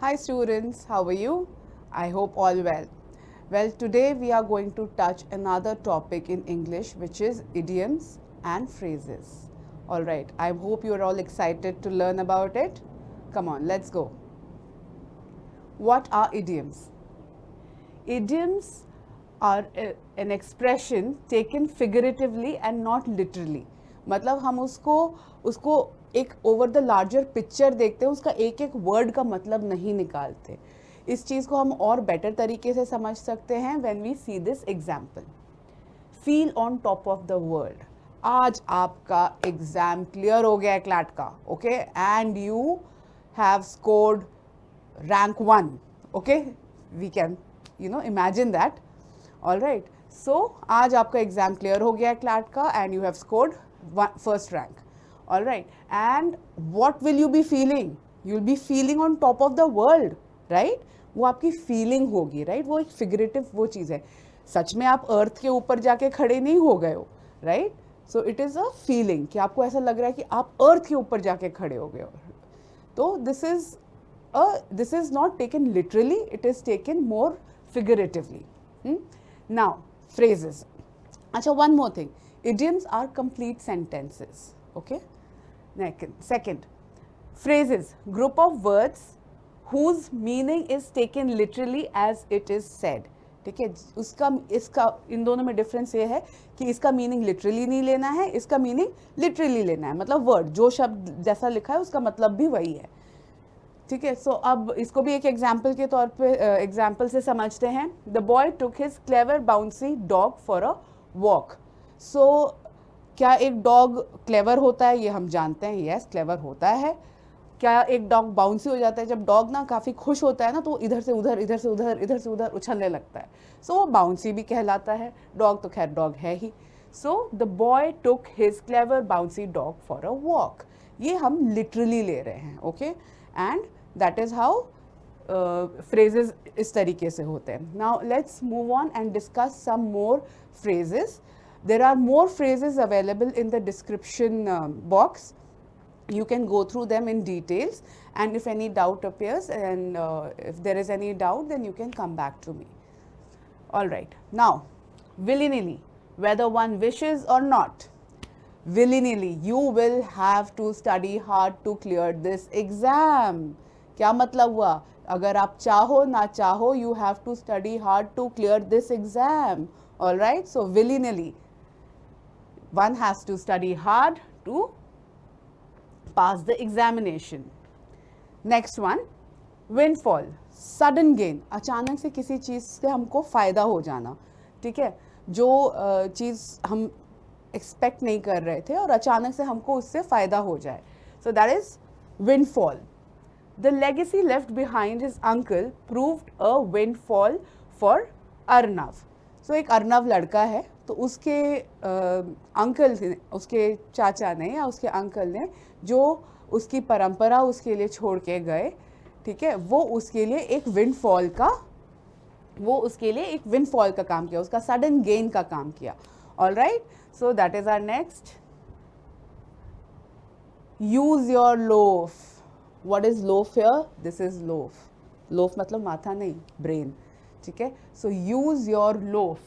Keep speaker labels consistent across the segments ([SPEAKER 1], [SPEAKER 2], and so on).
[SPEAKER 1] Hi students, how are you? I hope all well. Well, today we are going to touch another topic in English, which is idioms and phrases. All right, I hope you are all excited to learn about it. Come on, let's go. What are idioms? Idioms are an expression taken figuratively and not literally. मतलब हम उसको उसको एक over the larger picture देखते हैं, उसका एक एक वर्ड का मतलब नहीं निकालते. इस चीज़ को हम और बेटर तरीके से समझ सकते हैं when we see this example. Feel on top of the world. आज आपका एग्जाम क्लियर हो गया है क्लैट का, okay, and you have scored rank 1. Okay, we can imagine that. All right, so आज आपका एग्जाम क्लियर हो गया है क्लैट का and you have scored first rank. All right, and what will you be feeling? You will be feeling on top of the world, right? वो आपकी feeling होगी, right? वो एक फिगरेटिव वो चीज़ है. सच में आप अर्थ के ऊपर जाके खड़े नहीं हो गए हो, right? So it is a feeling कि आपको ऐसा लग रहा है कि आप अर्थ के ऊपर जाके खड़े हो गए हो. तो this is not taken literally, it is taken more figuratively. Now, phrases. Acha, one more thing. Idioms are complete sentences. Okay? Second, phrases, group of words whose meaning is taken literally as it is said. ठीक है, उसका इसका इन दोनों में difference ये है कि इसका मीनिंग लिटरली नहीं लेना है, इसका मीनिंग लिटरली लेना है. मतलब वर्ड जो शब्द जैसा लिखा है उसका मतलब भी वही है. ठीक है, सो अब इसको भी एक एग्जाम्पल के तौर पे एग्जाम्पल से समझते हैं. The boy took his clever bouncy dog for a walk. So क्या एक डॉग क्लेवर होता है? ये हम जानते हैं, यस, क्लेवर होता है. क्या एक डॉग बाउंसी हो जाता है? जब डॉग ना काफ़ी खुश होता है ना, तो वो इधर से उधर इधर से उधर इधर से उधर उछलने लगता है. सो वो बाउंसी भी कहलाता है. डॉग तो खैर डॉग है ही. So the boy took his clever bouncy dog for a walk. ये हम लिटरली ले रहे हैं, okay, and that is how phrases इस तरीके से होते हैं. Now let's move on and discuss some more phrases. There are more phrases available in the description box. You can go through them in details, and if any doubt appears and if there is any doubt, then you can come back to me. All right, now willy-nilly, whether one wishes or not, willy-nilly you will have to study hard to clear this exam. क्या मतलब हुआ? अगर आप चाहो ना चाहो, you have to study hard to clear this exam. All right, so willy-nilly, one has to study hard to pass the examination. Next one, windfall, sudden gain, अचानक से किसी चीज़ से हमको फ़ायदा हो जाना. ठीक है, जो चीज़ हम एक्सपेक्ट नहीं कर रहे थे और अचानक से हमको उससे फ़ायदा हो जाए. So that is windfall. The legacy left behind his uncle proved a windfall for Arnav. So एक अर्नव लड़का है, तो उसके अंकल ने, उसके चाचा ने या उसके अंकल ने जो उसकी परंपरा उसके लिए छोड़ के गए, ठीक है, वो उसके लिए एक विंडफॉल का काम किया, उसका सडन गेन का काम किया. All right, so that is our next. Use your loaf. What is loaf here? This is loaf. Loaf मतलब माथा नहीं, ब्रेन. ठीक है, so use your loaf.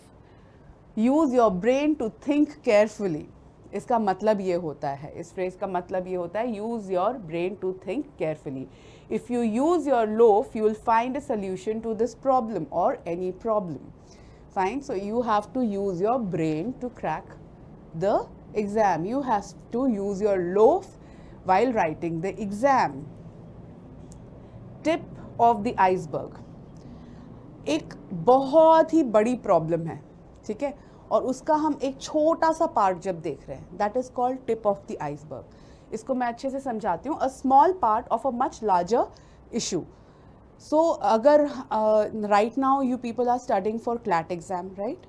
[SPEAKER 1] Use your brain to think carefully. इसका मतलब ये होता है, इस फ्रेज का मतलब ये होता है, use your brain to think carefully. If you use your loaf, you will find a solution to this problem और any problem. Fine, so you have to use your brain to crack the exam. You have to use your loaf while writing the exam. Tip of the iceberg, एक बहुत ही बड़ी problem है, ठीक है, और उसका हम एक छोटा सा पार्ट जब देख रहे हैं, that is called tip of the iceberg. इसको मैं अच्छे से समझाती हूँ. A small part of a much larger issue. So अगर right now you people are studying for CLAT exam, right?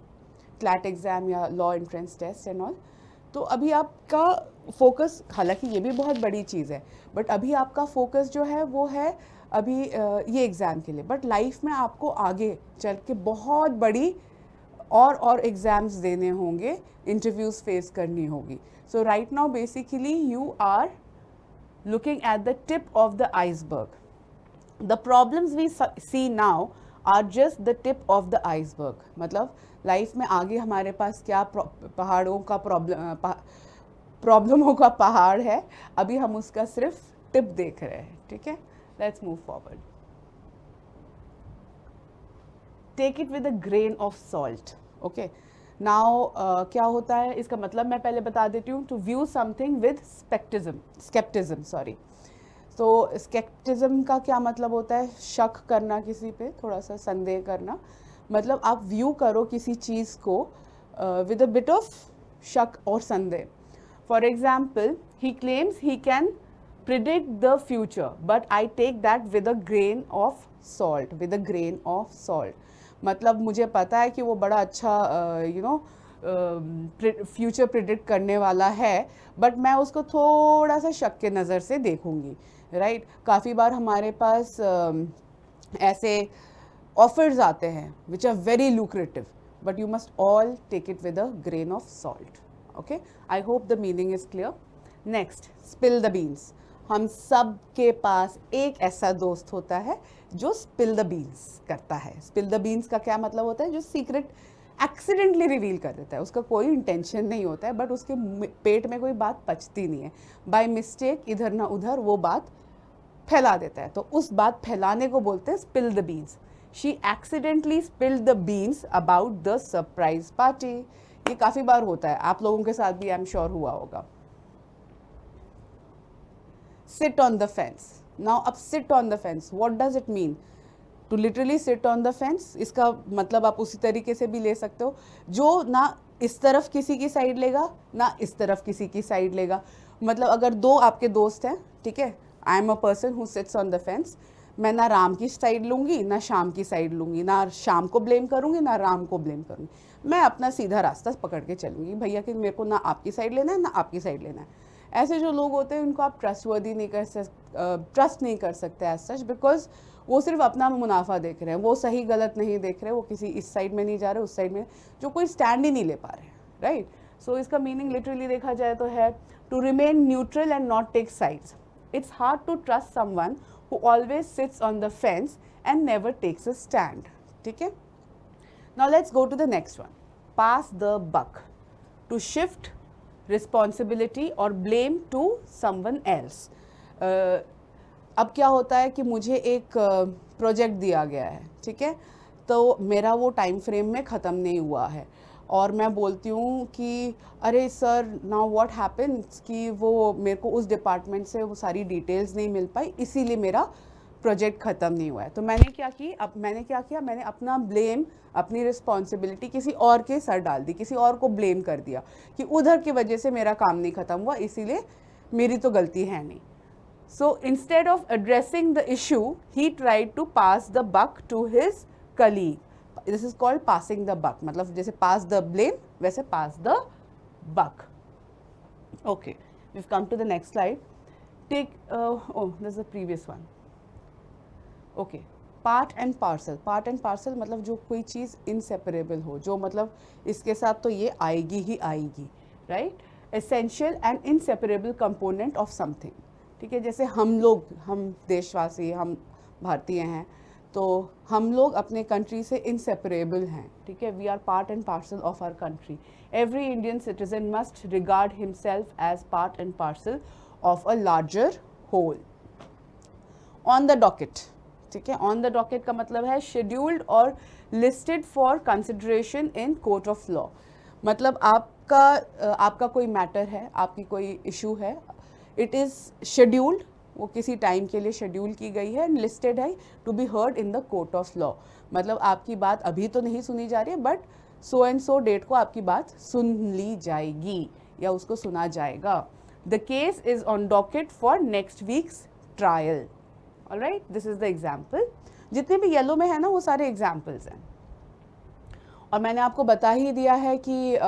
[SPEAKER 1] CLAT exam या law entrance test and all. तो अभी आपका फोकस, हालांकि ये भी बहुत बड़ी चीज़ है, बट अभी आपका फोकस जो है वो है अभी ये एग्ज़ाम के लिए. बट लाइफ में आपको आगे चल के बहुत बड़ी और एग्ज़ाम्स देने होंगे, इंटरव्यूज़ फेस करनी होगी. So right now basically you are looking at the tip of the iceberg. The problems we see now are just the tip of the iceberg, मतलब लाइफ में आगे हमारे पास क्या पहाड़ों का प्रॉब्लमों का पहाड़ है, अभी हम उसका सिर्फ टिप देख रहे हैं. ठीक है, let's move forward. Take it with a grain of salt. Okay, now क्या होता है इसका मतलब मैं पहले बता देती हूँ. To view something with scepticism sorry. तो स्केप्टिज्म का क्या मतलब होता है? शक करना किसी पे, थोड़ा सा संदेह करना. मतलब आप व्यू करो किसी चीज़ को विद अ बिट ऑफ शक और संदेह. For example, he claims he can predict the future, but I take that with a grain of salt. with a grain of salt. मतलब मुझे पता है कि वो बड़ा अच्छा फ्यूचर प्रिडिक्ट करने वाला है, बट मैं उसको थोड़ा सा शक के नज़र से देखूंगी. राइट, काफ़ी बार हमारे पास ऐसे ऑफर्स आते हैं which are very lucrative, but you must all take it with a grain of salt. Okay, I hope the meaning is clear. Next, spill the beans. हम सब के पास एक ऐसा दोस्त होता है जो स्पिल द बीन्स करता है. स्पिल द बीन्स का क्या मतलब होता है? जो सीक्रेट एक्सीडेंटली रिवील कर देता है. उसका कोई इंटेंशन नहीं होता है, बट उसके पेट में कोई बात पचती नहीं है, बाय मिस्टेक इधर ना उधर वो बात फैला देता है. तो उस बात फैलाने को बोलते हैं spill the beans. She accidentally spilled the beans about the surprise party. ये काफ़ी बार होता है, आप लोगों के साथ भी आई एम श्योर हुआ होगा. sit on the fence. Now अब sit on the fence, what does it mean? To literally sit on the fence, इसका मतलब आप उसी तरीके से भी ले सकते हो, जो ना इस तरफ किसी की साइड लेगा ना इस तरफ किसी की साइड लेगा. मतलब अगर दो आपके दोस्त हैं, ठीक है, I am a person who sits on the fence. मैं ना राम की साइड लूँगी ना शाम की साइड लूँगी, ना शाम को ब्लेम करूँगी ना राम को ब्लेम करूँगी. मैं अपना सीधा रास्ता पकड़ के चलूँगी भैया कि मेरे को ना आपकी साइड लेना है ना आपकी साइड लेना है. ऐसे जो लोग होते हैं उनको आप ट्रस्ट नहीं कर सकते एज सच, बिकॉज वो सिर्फ अपना मुनाफा देख रहे हैं, वो सही गलत नहीं देख रहे, वो किसी इस साइड में नहीं जा रहे उस साइड में, जो कोई स्टैंड ही नहीं ले पा रहे. राइट, सो इसका मीनिंग लिटरली देखा जाए तो है to remain neutral and not take sides. It's hard to trust someone who always sits on the fence and never takes a stand. ठीक है, now let's go to the next one. Pass the buck. To shift responsibility और blame to someone else. अब क्या होता है कि मुझे एक प्रोजेक्ट दिया गया है, ठीक है, तो मेरा वो टाइम फ्रेम में ख़त्म नहीं हुआ है और मैं बोलती हूँ कि अरे सर नाउ व्हाट हैपेंस कि वो मेरे को उस डिपार्टमेंट से वो सारी डिटेल्स नहीं मिल पाई, इसीलिए मेरा प्रोजेक्ट ख़त्म नहीं हुआ है. तो मैंने क्या किया, मैंने अपना ब्लेम, अपनी रिस्पॉन्सिबिलिटी किसी और के सर डाल दी, किसी और को ब्लेम कर दिया कि उधर की वजह से मेरा काम नहीं ख़त्म हुआ, इसीलिए मेरी तो गलती है नहीं. So instead of addressing the issue he tried to pass the buck to his colleague. This is called passing the buck. मतलब जैसे पास द ब्लेम वैसे pass the buck. Okay, we come to the next slide. Take this is the previous one. Okay, part and parcel. Part and parcel मतलब जो कोई चीज़ inseparable हो, जो मतलब इसके साथ तो ये आएगी ही आएगी. Right, essential and inseparable component of something. ठीक है, जैसे हम देशवासी, हम भारतीय हैं, तो हम लोग अपने कंट्री से इनसेपरेबल हैं. ठीक है, we are part and parcel of our country. Every Indian citizen must regard himself as part and parcel of a larger whole. On the docket. ठीक है, ऑन द डॉकेट का मतलब है शेड्यूल्ड और listed for consideration in court of law. मतलब आपका कोई matter है, आपकी कोई इशू है, इट इज़ शेड्यूल्ड, वो किसी टाइम के लिए शेड्यूल की गई है, एंड लिस्टेड है to be heard in the court of law. मतलब आपकी बात अभी तो नहीं सुनी जा रही है, but so and so date को आपकी बात सुन ली जाएगी या उसको सुना जाएगा. The case is on docket for next weeks trial. Alright, this is the example. जितने भी येलो में है ना वो सारे एग्जाम्पल्स हैं. और मैंने आपको बता ही दिया है कि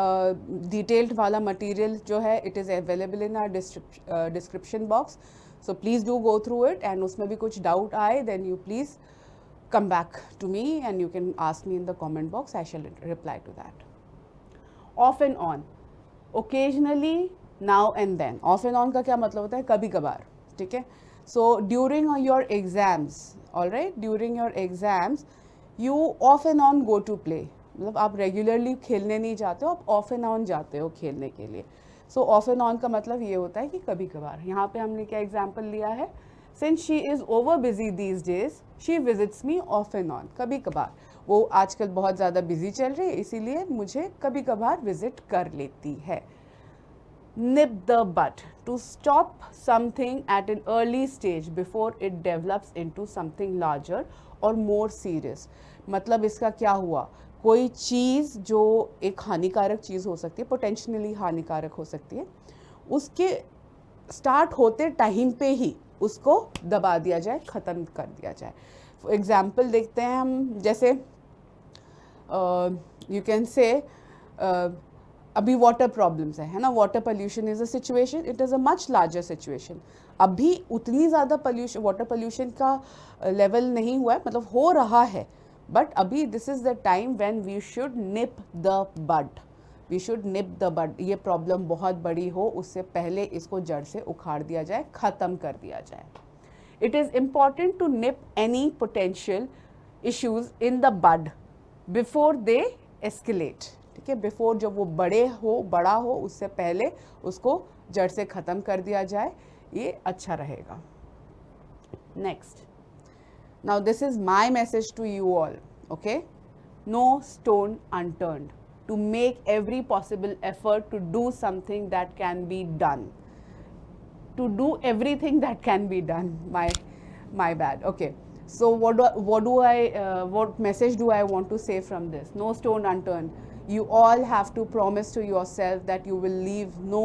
[SPEAKER 1] डिटेल्ड वाला मटेरियल जो है it is available in our description box. So please do go through it, and उसमें भी कुछ डाउट आए then you please come back to me and you can ask me in the comment box. I shall reply to that. Off and on. Occasionally, now and then. Off and on का क्या मतलब होता है? कभी कभार. ठीक है, So during your exams, all right, during your exams, you off and on go to play. मतलब आप रेगुलरली खेलने नहीं जाते हो, आप ऑफ एंड ऑन जाते हो खेलने के लिए. सो ऑफ एंड ऑन का मतलब ये होता है कि कभी कभार. यहाँ पे हमने क्या एग्जाम्पल लिया है, since she is over busy these days she visits me of and on. कभी कभार, वो आजकल बहुत ज़्यादा बिजी चल रही है इसीलिए मुझे कभी कभार विजिट कर लेती है. Nip the bud, to stop something at an early stage before it develops into something larger or more serious. मतलब इसका क्या हुआ, कोई चीज़ जो एक हानिकारक चीज़ हो सकती है, पोटेंशियली हानिकारक हो सकती है, उसके स्टार्ट होते टाइम पे ही उसको दबा दिया जाए, ख़त्म कर दिया जाए. एग्जाम्पल देखते हैं हम, जैसे यू कैन से अभी वाटर प्रॉब्लम्स है ना. Water pollution is a situation, it is a much larger situation. अभी उतनी ज़्यादा पोल्यूशन, वाटर पोल्यूशन का लेवल नहीं हुआ है, मतलब हो रहा है, बट अभी this is the time when we should nip the bud. We should nip the bud. ये प्रॉब्लम बहुत बड़ी हो उससे पहले इसको जड़ से उखाड़ दिया जाए, ख़त्म कर दिया जाए. It is important to nip any potential issues in the bud before they escalate. ठीक है, बिफोर जब वो बड़ा हो उससे पहले उसको जड़ से ख़त्म कर दिया जाए, ये अच्छा रहेगा. Next, now this is my message to you all. Okay, no stone unturned, to make every possible effort to do something that can be done. To do everything that can be done. My bad. Okay, so what message do I want to say from this? No stone unturned. You all have to promise to yourself that you will leave no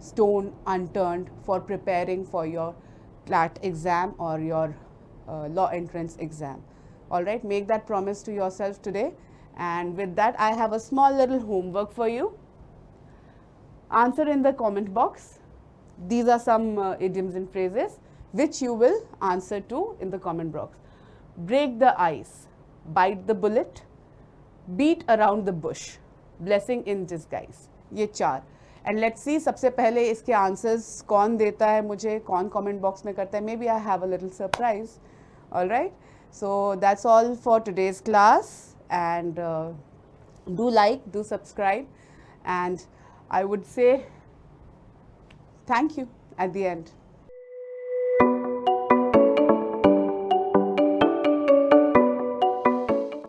[SPEAKER 1] stone unturned for preparing for your CLAT exam or your law entrance exam. All right, make that promise to yourself today. And with that, I have a small little homework for you. Answer in the comment box. These are some idioms and phrases which you will answer to in the comment box. Break the ice, bite the bullet, beat around the bush, blessing in disguise. ये 4. And let's see, सबसे पहले इसके answers कौन देता है मुझे, कौन comment box में करता है. Maybe I have a little surprise. All right. So that's all for today's class. And do like, do subscribe. And I would say thank you at the end.